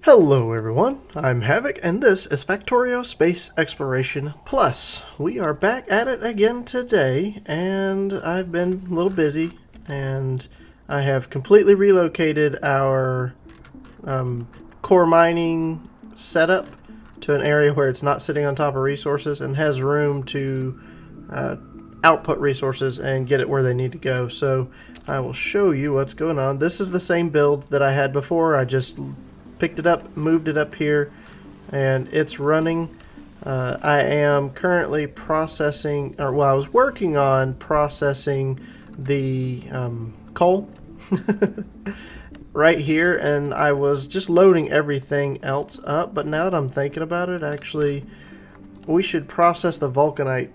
Hello everyone, I'm Havoc and this is Fatorio Space Exploration Plus. We are back at it again today and I've been a little busy and I have completely relocated our core mining setup to an area where it's not sitting on top of resources and has room to output resources and get it where they need to go. So I will show you what's going on. This is the same build that I had before. I just picked it up, moved it up here, and it's running. I am currently processing, or well, I was working on processing the coal right here, and I was just loading everything else up. But now that I'm thinking about it, actually, we should process the vulcanite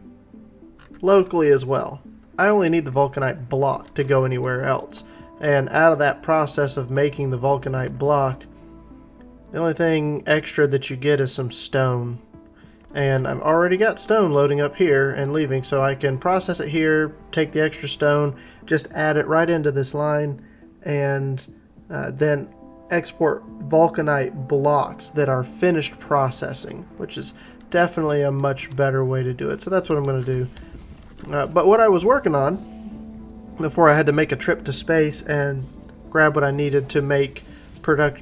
locally as well. I only need the vulcanite block to go anywhere else, and out of that process of making the vulcanite block, the only thing extra that you get is some stone. And I've already got stone loading up here and leaving, so I can process it here, take the extra stone, just add it right into this line, and then export vulcanite blocks that are finished processing, which is definitely a much better way to do it. So that's what I'm going to do. But what I was working on before I had to make a trip to space and grab what I needed to make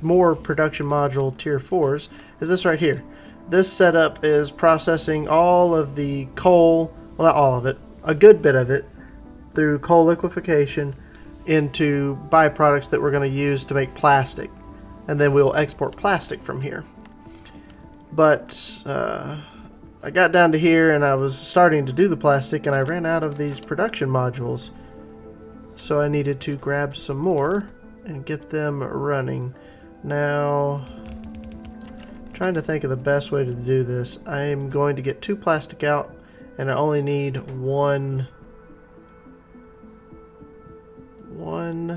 more production module tier 4s is this right here. This setup is processing all of the coal, well, not all of it, a good bit of it, through coal liquefaction into byproducts that we're going to use to make plastic, and then we'll export plastic from here. But I got down to here and I was starting to do the plastic and I ran out of these production modules, so I needed to grab some more and get them running. Now, trying to think of the best way to do this. I'm going to get 2 plastic out, and I only need one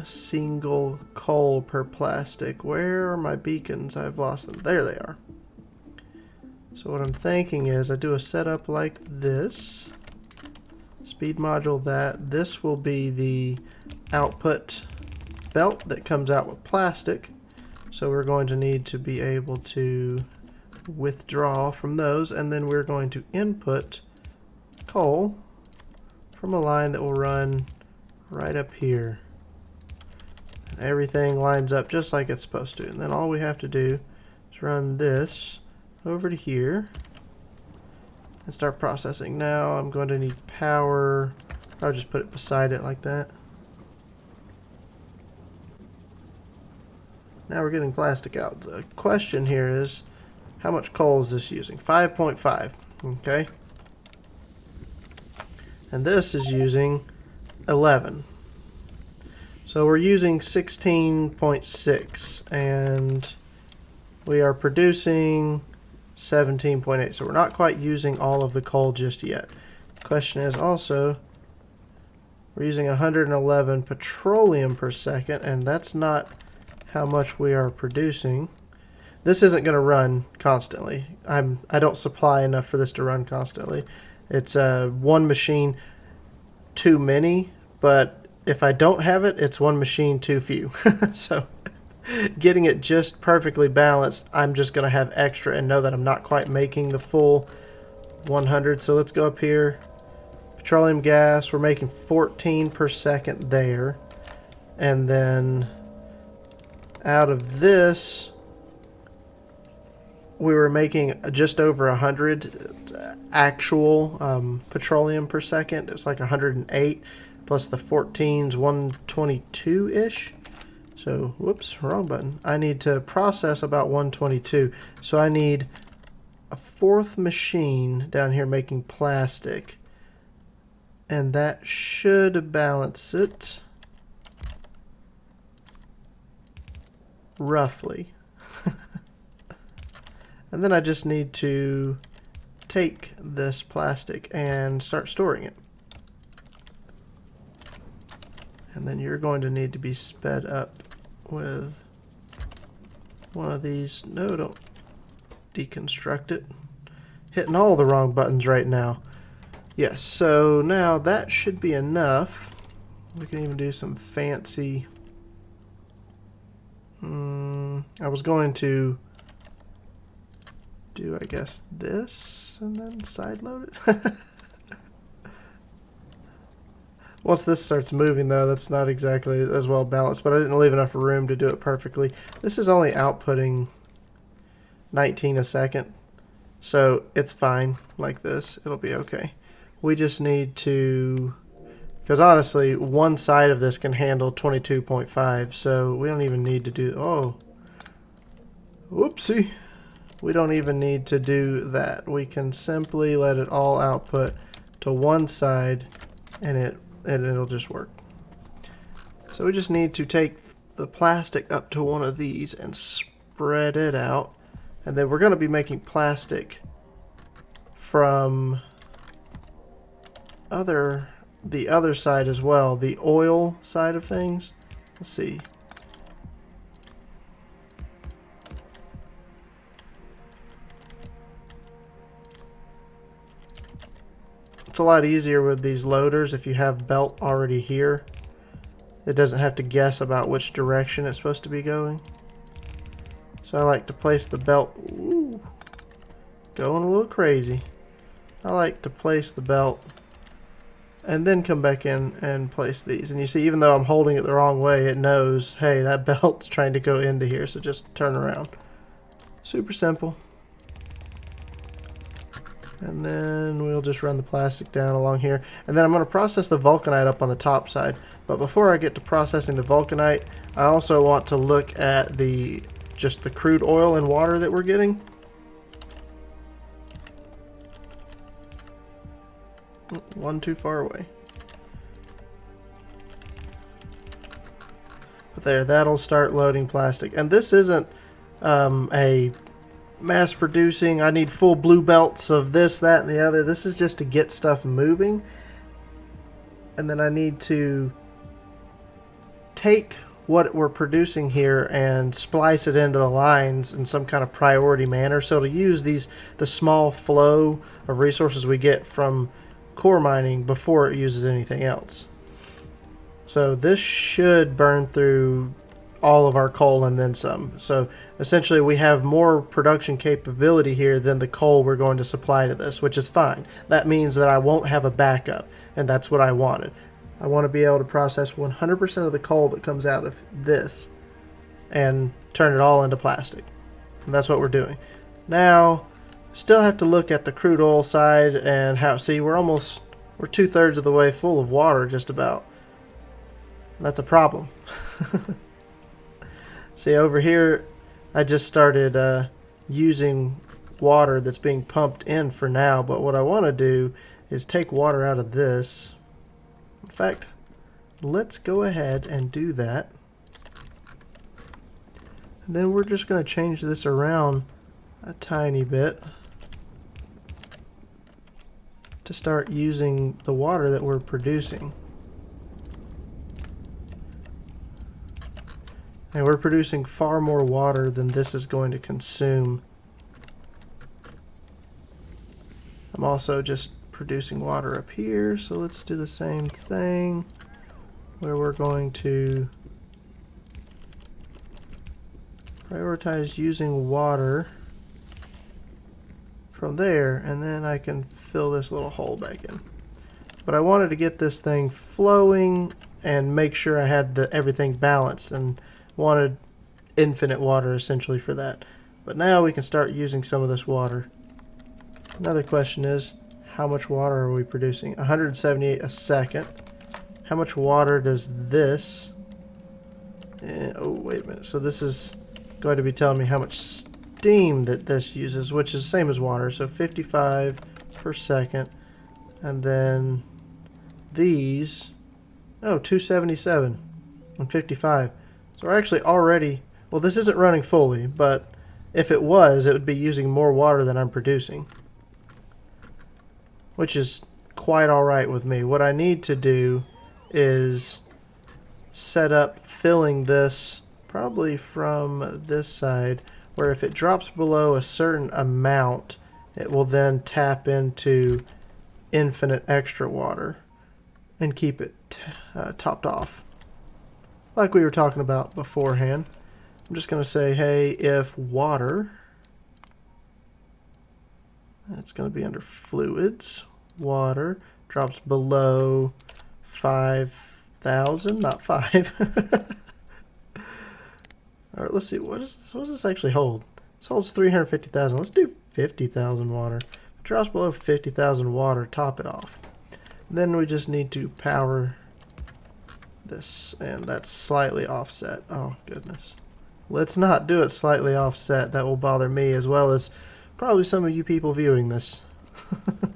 single coal per plastic. Where are my beacons? I've lost them. There they are. So what I'm thinking is I do a setup like this. Speed module that. This will be the output belt that comes out with plastic, so we're going to need to be able to withdraw from those, and then we're going to input coal from a line that will run right up here, and everything lines up just like it's supposed to. And then all we have to do is run this over to here and start processing. Now I'm going to need power. I'll just put it beside it like that. Now we're getting plastic out. The question here is, how much coal is this using? 5.5, okay? And this is using 11. So we're using 16.6, and we are producing 17.8. So we're not quite using all of the coal just yet. The question is also, we're using 111 petroleum per second, and that's not how much we are producing. This isn't going to run constantly. I don't supply enough for this to run constantly. It's one machine too many, but if I don't have it, it's one machine too few. So getting it just perfectly balanced, I'm just going to have extra and know that I'm not quite making the full 100. So let's go up here. Petroleum gas, we're making 14 per second there, and then out of this, we were making just over 100 actual petroleum per second. It's like 108 plus the 14's 122-ish. So, whoops, wrong button. I need to process about 122. So I need a 4th machine down here making plastic, and that should balance it roughly. And then I just need to take this plastic and start storing it. And then you're going to need to be sped up with one of these. No, don't deconstruct it. Hitting all the wrong buttons right now. Yes, so now that should be enough. We can even do some fancy I was going to do, I guess, this and then side load it. Once this starts moving, though, that's not exactly as well balanced, but I didn't leave enough room to do it perfectly. This is only outputting 19 a second, so it's fine like this. It'll be okay. We just need to, because honestly, one side of this can handle 22.5, so we don't even need to do, oh, whoopsie. We don't even need to do that. We can simply let it all output to one side, and it'll just work. So we just need to take the plastic up to one of these and spread it out. And then we're going to be making plastic from the other side as well, the oil side of things. Let's see. It's a lot easier with these loaders if you have belt already here. It doesn't have to guess about which direction it's supposed to be going. So I like to place the belt, ooh, going a little crazy. I like to place the belt and then come back in and place these. And you see, even though I'm holding it the wrong way, it knows, hey, that belt's trying to go into here, so just turn around. Super simple. And then we'll just run the plastic down along here. And then I'm going to process the vulcanite up on the top side. But before I get to processing the vulcanite, I also want to look at just the crude oil and water that we're getting. One too far away. But there, that'll start loading plastic. And this isn't a mass producing, I need full blue belts of this, that, and the other. This is just to get stuff moving. And then I need to take what we're producing here and splice it into the lines in some kind of priority manner. So to use the small flow of resources we get from core mining before it uses anything else. So this should burn through all of our coal and then some. So essentially we have more production capability here than the coal we're going to supply to this, which is fine. That means that I won't have a backup, and that's what I wanted. I want to be able to process 100% of the coal that comes out of this and turn it all into plastic. And that's what we're doing. Now, still have to look at the crude oil side and how, see, we're 2/3 of the way full of water just about. That's a problem. See, over here, I just started using water that's being pumped in for now, but what I want to do is take water out of this. In fact, let's go ahead and do that. And then we're just going to change this around a tiny bit to start using the water that we're producing. And we're producing far more water than this is going to consume. I'm also just producing water up here, so let's do the same thing where we're going to prioritize using water from there, and then I can fill this little hole back in. But I wanted to get this thing flowing and make sure I had everything balanced, and wanted infinite water essentially for that. But now we can start using some of this water. Another question is, how much water are we producing? 178 a second. How much water does this? Oh, wait a minute. So this is going to be telling me how much steam that this uses, which is the same as water. So 55 per second. And then these, oh, 277 and 55. So we're actually already, well, this isn't running fully, but if it was, it would be using more water than I'm producing, which is quite all right with me. What I need to do is set up filling this probably from this side, where if it drops below a certain amount, it will then tap into infinite extra water and keep it topped off, like we were talking about beforehand. I'm just going to say, hey, if water It's going to be under fluids, water, drops below 5,000, not 5. All right, let's see, what does this actually hold? This holds 350,000. Let's do 50,000 water. If it drops below 50,000 water, top it off. Then we just need to power this, and that's slightly offset. Oh, goodness. Let's not do it slightly offset. That will bother me as well as probably some of you people viewing this. But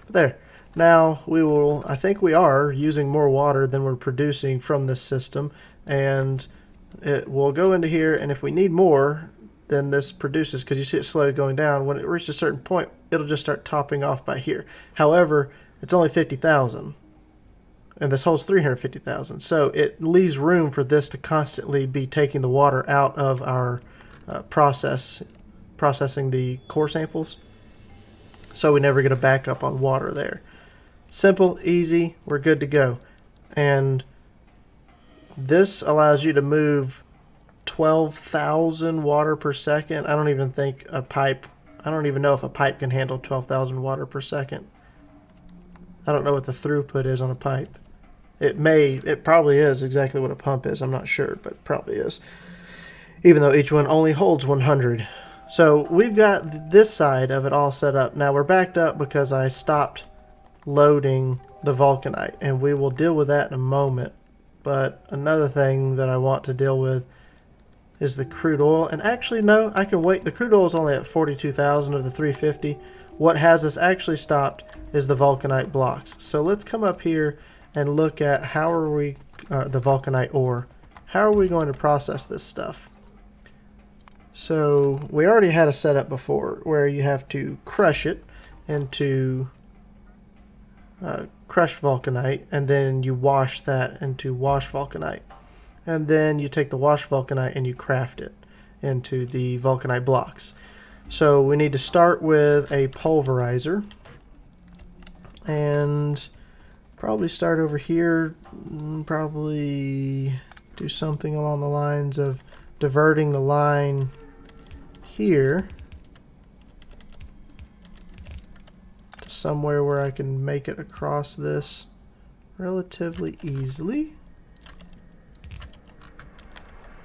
there. Now we will, I think we are using more water than we're producing from this system, and it will go into here, and if we need more, then this produces, because you see it slowly going down. When it reaches a certain point, it'll just start topping off by here. However, it's only 50,000. And this holds 350,000, so it leaves room for this to constantly be taking the water out of our processing the core samples, so we never get a backup on water there. Simple, easy, we're good to go. And this allows you to move 12,000 water per second. I don't even know if a pipe can handle 12,000 water per second. I don't know what the throughput is on a pipe. It probably is exactly what a pump is. I'm not sure, but it probably is. Even though each one only holds 100. So we've got this side of it all set up. Now we're backed up because I stopped loading the vulcanite, and we will deal with that in a moment. But another thing that I want to deal with is the crude oil. And actually, no, I can wait. The crude oil is only at 42,000 of the 350. What has us actually stopped is the vulcanite blocks. So let's come up here and look at how are we, the vulcanite ore, how are we going to process this stuff? So we already had a setup before where you have to crush it into crushed vulcanite, and then you wash that into washed vulcanite. And then you take the washed vulcanite and you craft it into the vulcanite blocks. So we need to start with a pulverizer, and probably start over here, probably do something along the lines of diverting the line here to somewhere where I can make it across this relatively easily.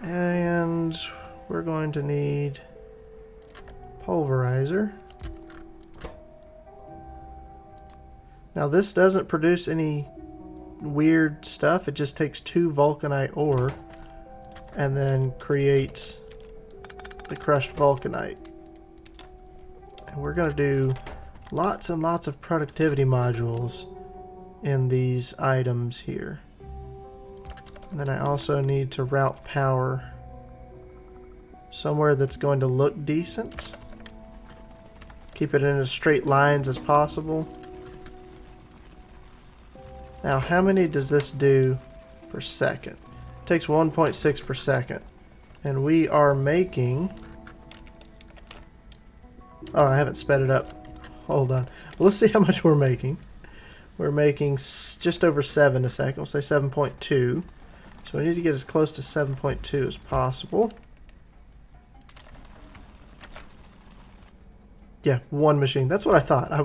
And we're going to need pulverizer. Now this doesn't produce any weird stuff. It just takes 2 vulcanite ore and then creates the crushed vulcanite. And we're going to do lots and lots of productivity modules in these items here. And then I also need to route power somewhere that's going to look decent. Keep it in as straight lines as possible. Now, how many does this do per second? It takes 1.6 per second. And we are making... Oh, I haven't sped it up. Hold on. Well, let's see how much we're making. We're making just over 7 a second. We'll say 7.2. So we need to get as close to 7.2 as possible. Yeah, one machine. That's what I thought. I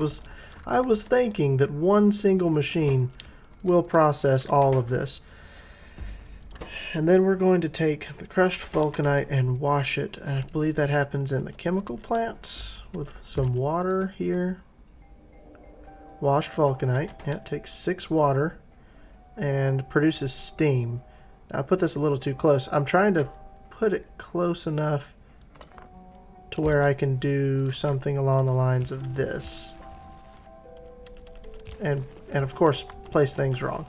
was thinking that one single machine will process all of this. And then we're going to take the crushed vulcanite and wash it. I believe that happens in the chemical plant with some water here. Washed vulcanite. Yeah, it takes 6 water and produces steam. Now, I put this a little too close. I'm trying to put it close enough to where I can do something along the lines of this. And of course, place things wrong.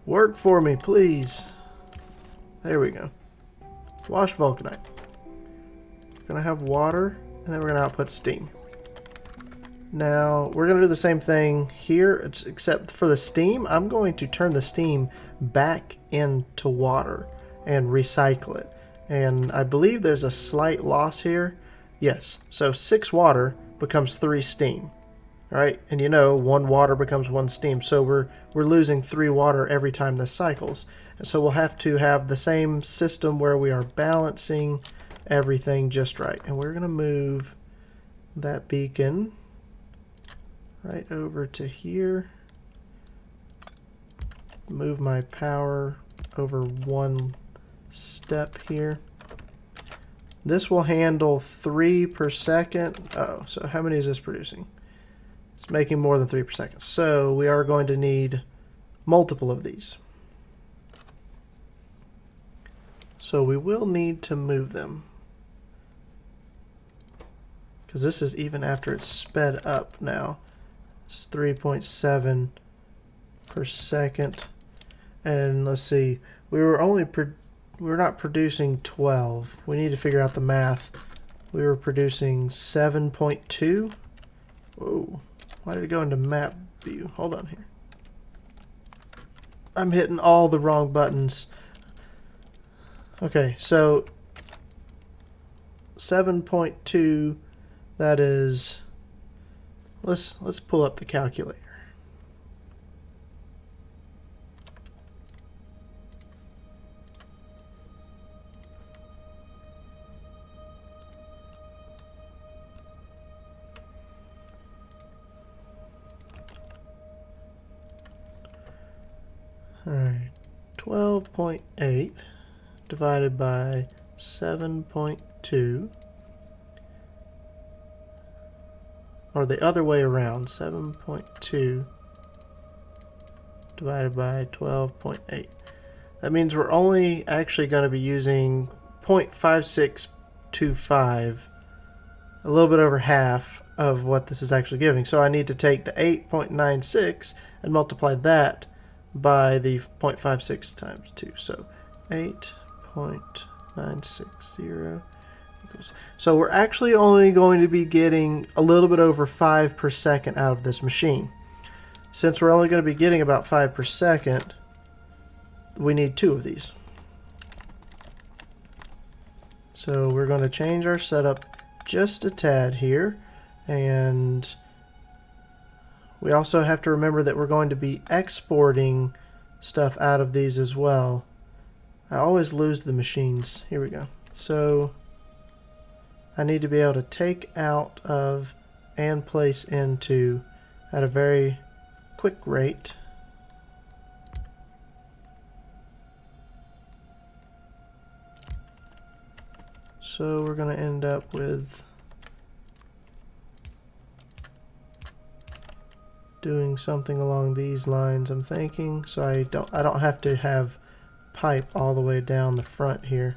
Work for me, please. There we go. Washed vulcanite. We're going to have water, and then we're going to output steam. Now, we're going to do the same thing here, except for the steam, I'm going to turn the steam back into water and recycle it. And I believe there's a slight loss here. Yes, so 6 water becomes 3 steam. Right? And you know, 1 water becomes 1 steam. So we're losing 3 water every time this cycles. And so we'll have to have the same system where we are balancing everything just right. And we're going to move that beacon right over to here. Move my power over one step here. This will handle 3 per second. Oh, so how many is this producing? It's making more than 3 per second. So we are going to need multiple of these. So we will need to move them, because this is even after it's sped up now. It's 3.7 per second. And let's see, we were not producing 12. We need to figure out the math. We were producing 7.2. Whoa, why did it go into map view? Hold on here. I'm hitting all the wrong buttons. Okay, so 7.2, that is, let's pull up the calculator. Alright, 12.8 divided by 7.2, or the other way around, 7.2 divided by 12.8. That means we're only actually going to be using 0.5625, a little bit over half of what this is actually giving. So I need to take the 8.96 and multiply that by the 0.56 times 2. So 8.960 equals. So we're actually only going to be getting a little bit over 5 per second out of this machine. Since we're only going to be getting about 5 per second, we need 2 of these. So we're going to change our setup just a tad here, and we also have to remember that we're going to be exporting stuff out of these as well. I always lose the machines. Here we go. So I need to be able to take out of and place into at a very quick rate. So we're going to end up with doing something along these lines, I'm thinking, so I don't have to have pipe all the way down the front here.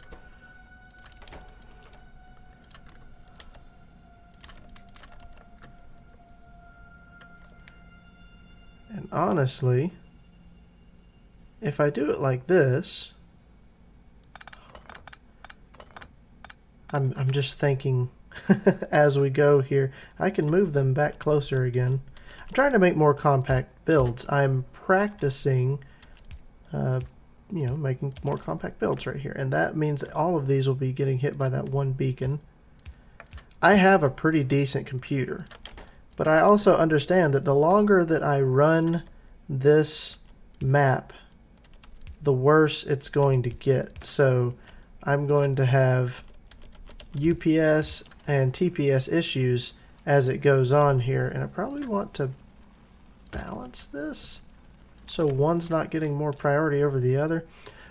And honestly, if I do it like this, I'm just thinking as we go here, I can move them back closer again. I'm trying to make more compact builds. I'm practicing, making more compact builds right here. And that means that all of these will be getting hit by that one beacon. I have a pretty decent computer, but I also understand that the longer that I run this map, the worse it's going to get. So I'm going to have UPS and TPS issues as it goes on here, and I probably want to balance this so one's not getting more priority over the other.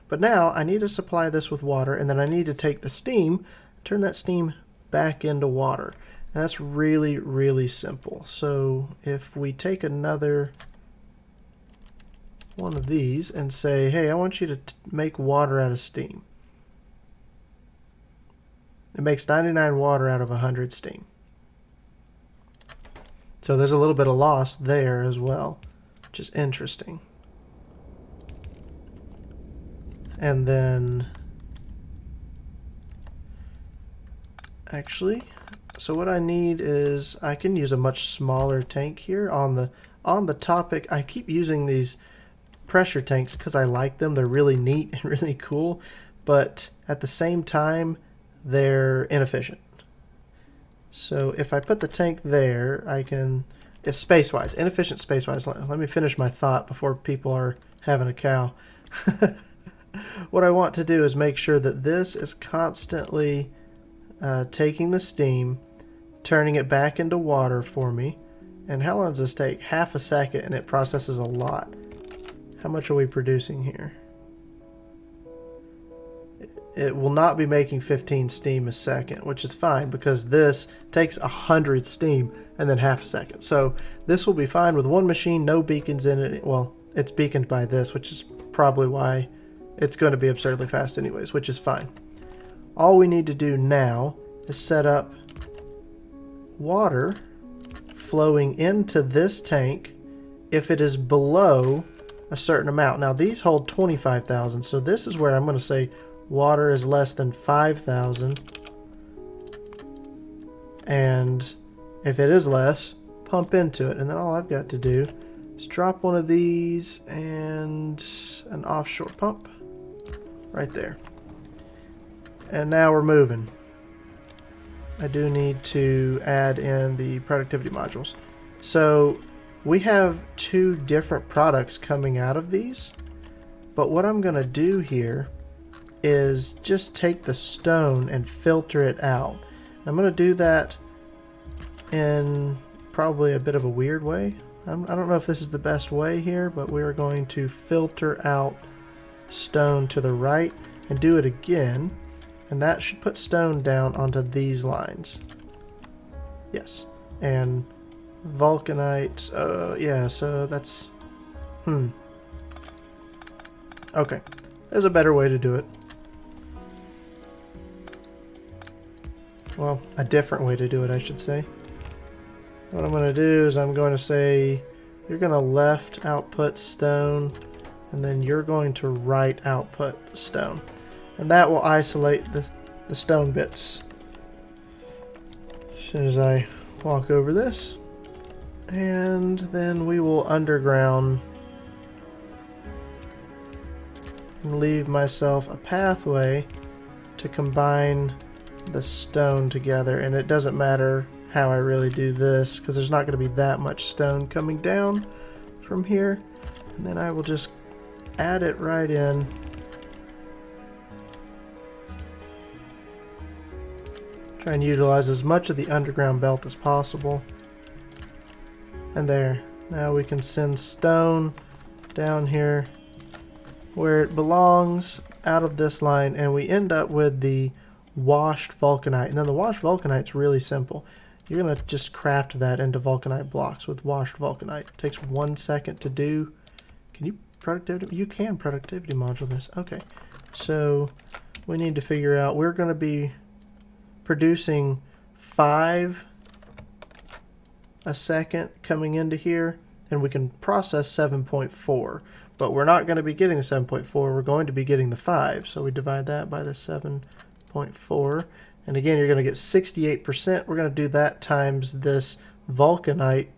But now I need to supply this with water, and then I need to take the steam, turn that steam back into water, and that's really, really simple. So if we take another one of these and say, hey, I want you to make water out of steam, it makes 99 water out of 100 steam. So there's a little bit of loss there as well, which is interesting. And then, actually, so what I need is, I can use a much smaller tank here. On the topic, I keep using these pressure tanks because I like them. They're really neat and really cool, but at the same time, they're inefficient. So if I put the tank there, I can, it's space-wise, inefficient space-wise. Let me finish my thought before people are having a cow. What I want to do is make sure that this is constantly taking the steam, turning it back into water for me. And how long does this take? Half a second, and it processes a lot. How much are we producing here? It will not be making 15 steam a second, which is fine because this takes 100 steam and then half a second. So this will be fine with one machine, no beacons in it. Well, it's beaconed by this, which is probably why it's going to be absurdly fast anyways, which is fine. All we need to do now is set up water flowing into this tank if it is below a certain amount. Now these hold 25,000, so this is where I'm going to say water is less than 5,000, and if it is less, pump into it. And then all I've got to do is drop one of these and an offshore pump right there. And now we're moving. I do need to add in the productivity modules. So we have 2 different products coming out of these, but what I'm going to do here is just take the stone and filter it out. I'm going to do that in probably a bit of a weird way. I don't know if this is the best way here, but we are going to filter out stone to the right and do it again. And that should put stone down onto these lines. Yes. And vulcanite. Yeah, so that's... Okay. There's a better way to do it. Well, a different way to do it, I should say. What I'm going to do is I'm going to say you're going to left output stone, and then you're going to right output stone. And that will isolate the stone bits. As soon as I walk over this. And then we will underground and leave myself a pathway to combine the stone together. And it doesn't matter how I really do this, because there's not going to be that much stone coming down from here. And then I will just add it right in. Try and utilize as much of the underground belt as possible. And there. Now we can send stone down here where it belongs, out of this line, and we end up with the washed vulcanite. And then the washed vulcanite's really simple. You're going to just craft that into vulcanite blocks with washed vulcanite. It takes 1 second to do. Can you productivity? You can productivity module this. Okay. So we need to figure out, we're going to be producing 5 a second coming into here, and we can process 7.4, but we're not going to be getting the 7.4, we're going to be getting the 5, so we divide that by the 7.4, and again you're going to get 68%. We're going to do that times this vulcanite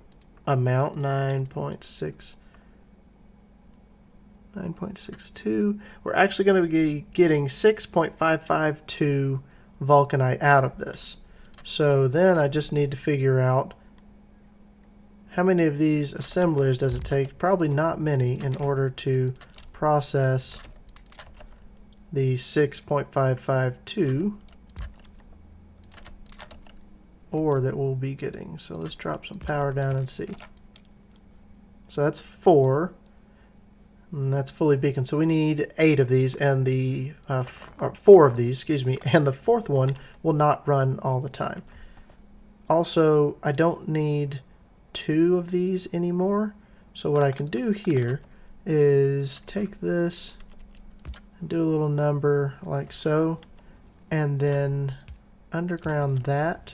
amount, 9.62. We're actually going to be getting 6.552 vulcanite out of this. So then I just need to figure out how many of these assemblers does it take. Probably not many in order to process the 6.552 ore that we'll be getting. So let's drop some power down and see. So that's 4. And that's fully beaconed. So we need 8 of these, and the 4 of these, excuse me, and the 4th one will not run all the time. Also, I don't need 2 of these anymore. So what I can do here is take this and do a little number like so, and then underground that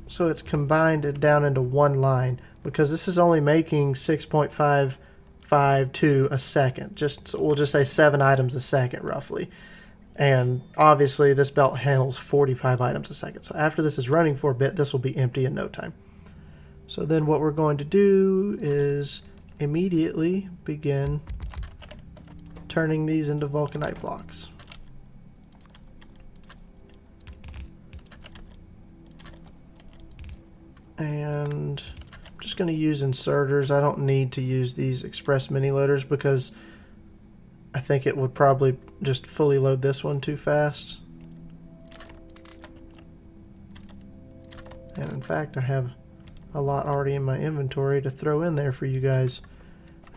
so it's combined down into one line, because this is only making 6.552 a second. We'll just say 7 items a second roughly. And obviously this belt handles 45 items a second. So after this is running for a bit, this will be empty in no time. So then what we're going to do is immediately begin turning these into vulcanite blocks. And I'm just going to use inserters. I don't need to use these express mini loaders because I think it would probably just fully load this one too fast. And in fact, I have a lot already in my inventory to throw in there for you guys.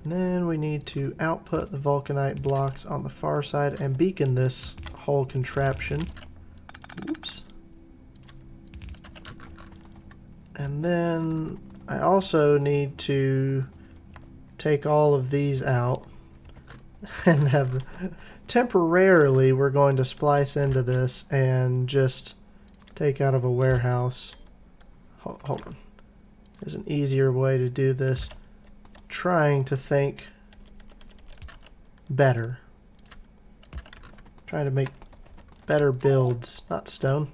And then we need to output the vulcanite blocks on the far side and beacon this whole contraption. Oops. And then I also need to take all of these out and have temporarily we're going to splice into this and just take out of a warehouse. Hold on. There's an easier way to do this. Trying to think better. Trying to make better builds, not stone.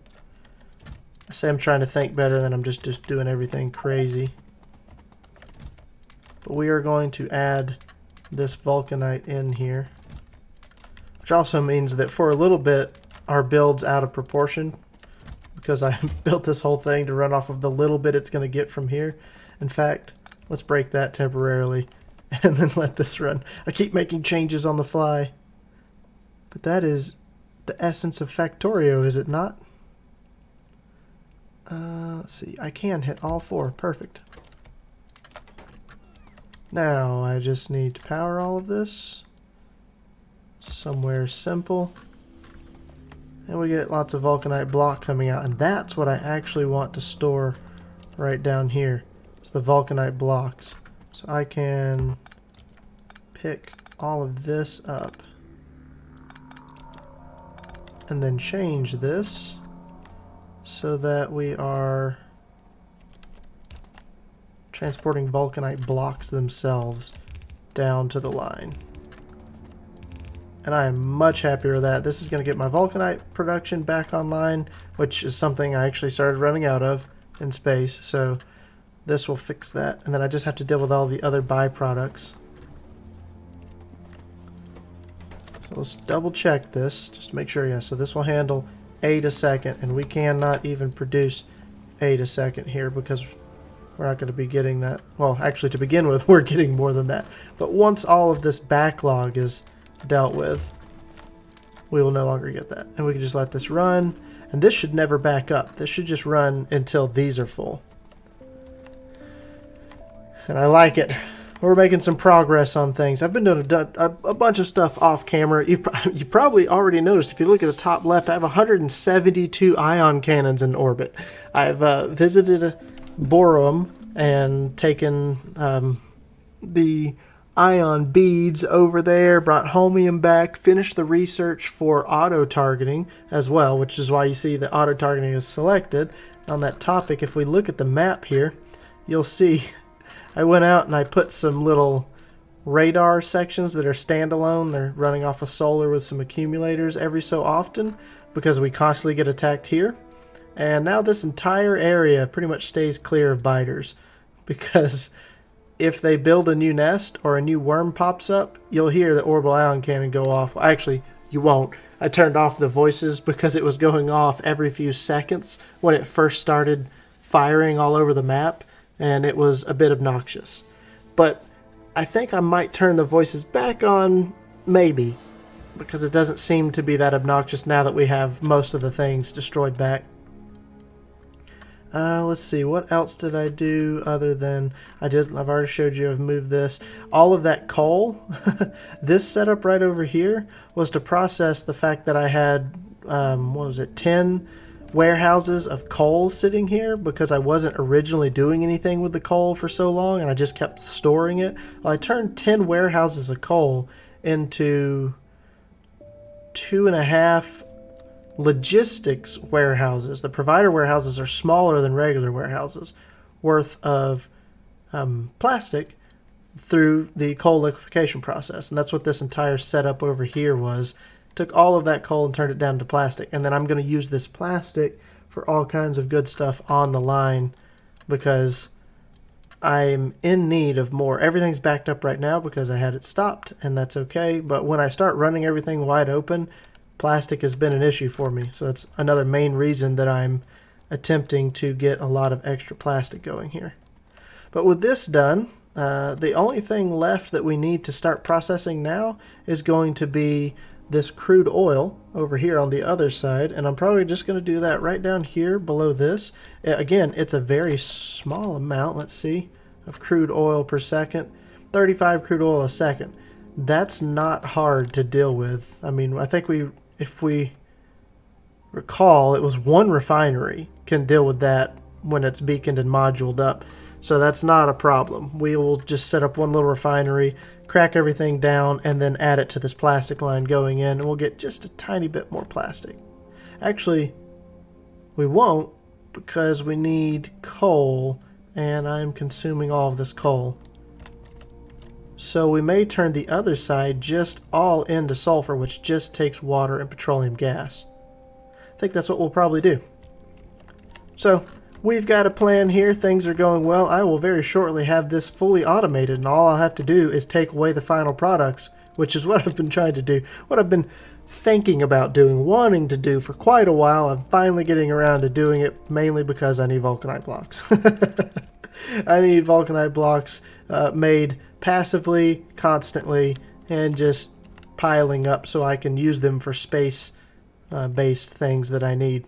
I say I'm trying to think better than I'm just doing everything crazy. But we are going to add this vulcanite in here, which also means that for a little bit our build's out of proportion because I built this whole thing to run off of the little bit it's going to get from here. In fact, let's break that temporarily and then let this run. I keep making changes on the fly. But that is the essence of Fatorio, is it not? Let's see. I can hit all four. Perfect. Now I just need to power all of this somewhere simple. And we get lots of vulcanite block coming out. And that's what I actually want to store right down here. It's the vulcanite blocks. So I can pick all of this up and then change this so that we are transporting vulcanite blocks themselves down to the line. And I am much happier with that. This is going to get my vulcanite production back online, which is something I actually started running out of in space. So this will fix that. And then I just have to deal with all the other byproducts. So let's double check this just to make sure. Yeah, so this will handle 8 a second, and we cannot even produce 8 a second here because we're not going to be getting that. Well, actually, to begin with, we're getting more than that. But once all of this backlog is dealt with, we will no longer get that. And we can just let this run. And this should never back up. This should just run until these are full. And I like it. We're making some progress on things. I've been doing a bunch of stuff off camera. You probably already noticed, if you look at the top left, I have 172 ion cannons in orbit. I've visited Borum and taken the ion beads over there, brought holmium back, finished the research for auto-targeting as well, which is why you see the auto-targeting is selected. On that topic, if we look at the map here, you'll see I went out and I put some little radar sections that are standalone. They're running off of solar with some accumulators every so often because we constantly get attacked here. And now this entire area pretty much stays clear of biters because if they build a new nest or a new worm pops up, you'll hear the orbital ion cannon go off. Well, actually, you won't. I turned off the voices because it was going off every few seconds when it first started firing all over the map. And it was a bit obnoxious. But I think I might turn the voices back on, maybe, because it doesn't seem to be that obnoxious now that we have most of the things destroyed back. Let's see, what else did I do other than I've already showed you I've moved this. All of that coal, this setup right over here was to process the fact that I had, 10 warehouses of coal sitting here because I wasn't originally doing anything with the coal for so long and I just kept storing it. Well, I turned 10 warehouses of coal into 2.5 logistics warehouses. The provider warehouses are smaller than regular warehouses worth of plastic through the coal liquefaction process. And that's what this entire setup over here was. Took all of that coal and turned it down to plastic. And then I'm going to use this plastic for all kinds of good stuff on the line because I'm in need of more. Everything's backed up right now because I had it stopped, and that's okay. But when I start running everything wide open, plastic has been an issue for me. So that's another main reason that I'm attempting to get a lot of extra plastic going here. But with this done, the only thing left that we need to start processing now is going to be this crude oil over here on the other side, and I'm probably just going to do that right down here below this. Again, it's a very small amount, let's see, of crude oil per second. 35 crude oil a second. That's not hard to deal with. I mean, I think if we recall, it was one refinery can deal with that when it's beaconed and moduled up. So that's not a problem. We will just set up one little refinery, crack everything down, and then add it to this plastic line going in, and we'll get just a tiny bit more plastic. Actually, we won't, because we need coal, and I'm consuming all of this coal. So we may turn the other side just all into sulfur, which just takes water and petroleum gas. I think that's what we'll probably do. So we've got a plan here. Things are going well. I will very shortly have this fully automated, and all I'll have to do is take away the final products, which is what I've been trying to do, what I've been thinking about doing, wanting to do for quite a while. I'm finally getting around to doing it, mainly because I need vulcanite blocks. I need vulcanite blocks made passively, constantly, and just piling up so I can use them for space-based things that I need.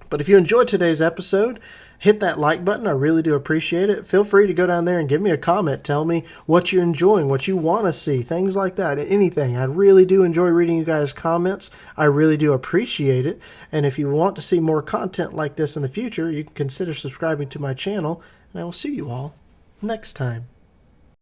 But if you enjoyed today's episode, hit that like button. I really do appreciate it. Feel free to go down there and give me a comment. Tell me what you're enjoying, what you want to see, things like that, anything. I really do enjoy reading you guys' comments. I really do appreciate it. And if you want to see more content like this in the future, you can consider subscribing to my channel, and I will see you all next time.